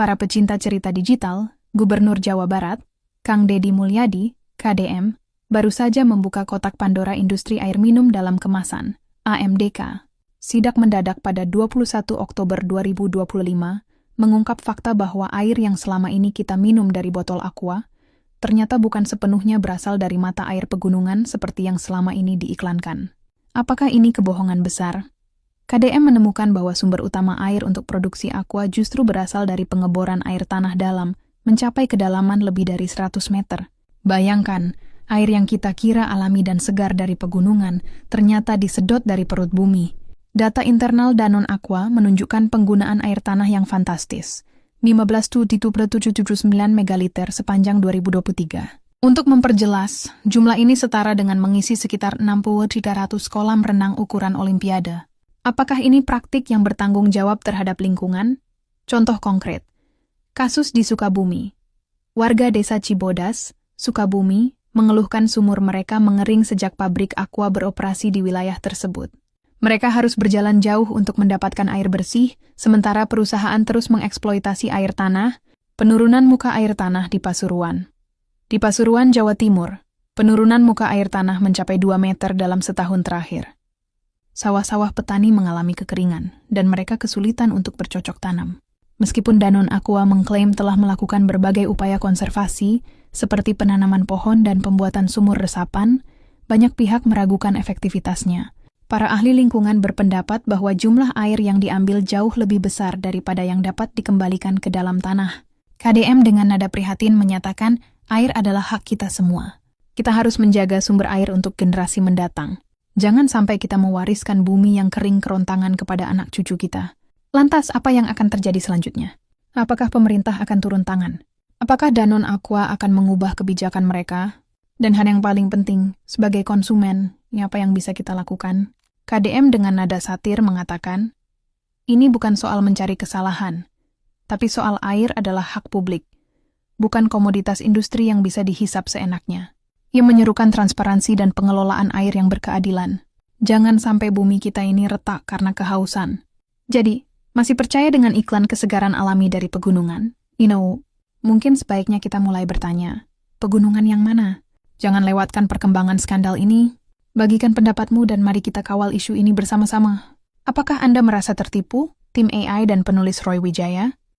Para pecinta cerita digital, Gubernur Jawa Barat, Kang Deddy Mulyadi, KDM, baru saja membuka kotak Pandora industri air minum dalam kemasan, AMDK. Sidak mendadak pada 21 Oktober 2025 mengungkap fakta bahwa air yang selama ini kita minum dari botol aqua ternyata bukan sepenuhnya berasal dari mata air pegunungan seperti yang selama ini diiklankan. Apakah ini kebohongan besar? KDM menemukan bahwa sumber utama air untuk produksi aqua justru berasal dari pengeboran air tanah dalam, mencapai kedalaman lebih dari 100 meter. Bayangkan, air yang kita kira alami dan segar dari pegunungan ternyata disedot dari perut bumi. Data internal Danone Aqua menunjukkan penggunaan air tanah yang fantastis, 15,779 megaliter sepanjang 2023. Untuk memperjelas, jumlah ini setara dengan mengisi sekitar 60-300 kolam renang ukuran Olimpiade. Apakah ini praktik yang bertanggung jawab terhadap lingkungan? Contoh konkret, kasus di Sukabumi. Warga desa Cibodas, Sukabumi, mengeluhkan sumur mereka mengering sejak pabrik aqua beroperasi di wilayah tersebut. Mereka harus berjalan jauh untuk mendapatkan air bersih, sementara perusahaan terus mengeksploitasi air tanah. Penurunan muka air tanah di Pasuruan. Di Pasuruan, Jawa Timur, penurunan muka air tanah mencapai 2 meter dalam setahun terakhir. Sawah-sawah petani mengalami kekeringan, dan mereka kesulitan untuk bercocok tanam. Meskipun Danone Aqua mengklaim telah melakukan berbagai upaya konservasi, seperti penanaman pohon dan pembuatan sumur resapan, banyak pihak meragukan efektivitasnya. Para ahli lingkungan berpendapat bahwa jumlah air yang diambil jauh lebih besar daripada yang dapat dikembalikan ke dalam tanah. KDM dengan nada prihatin menyatakan, air adalah hak kita semua. Kita harus menjaga sumber air untuk generasi mendatang. Jangan sampai kita mewariskan bumi yang kering kerontangan kepada anak cucu kita. Lantas, apa yang akan terjadi selanjutnya? Apakah pemerintah akan turun tangan? Apakah Danone Aqua akan mengubah kebijakan mereka? Dan hal yang paling penting, sebagai konsumen, apa yang bisa kita lakukan? KDM dengan nada satir mengatakan, ini bukan soal mencari kesalahan, tapi soal air adalah hak publik, bukan komoditas industri yang bisa dihisap seenaknya. Ia menyerukan transparansi dan pengelolaan air yang berkeadilan. Jangan sampai bumi kita ini retak karena kehausan. Jadi, masih percaya dengan iklan kesegaran alami dari pegunungan? Mungkin sebaiknya kita mulai bertanya, pegunungan yang mana? Jangan lewatkan perkembangan skandal ini. Bagikan pendapatmu dan mari kita kawal isu ini bersama-sama. Apakah Anda merasa tertipu? Tim AI dan penulis Roy Wijaya?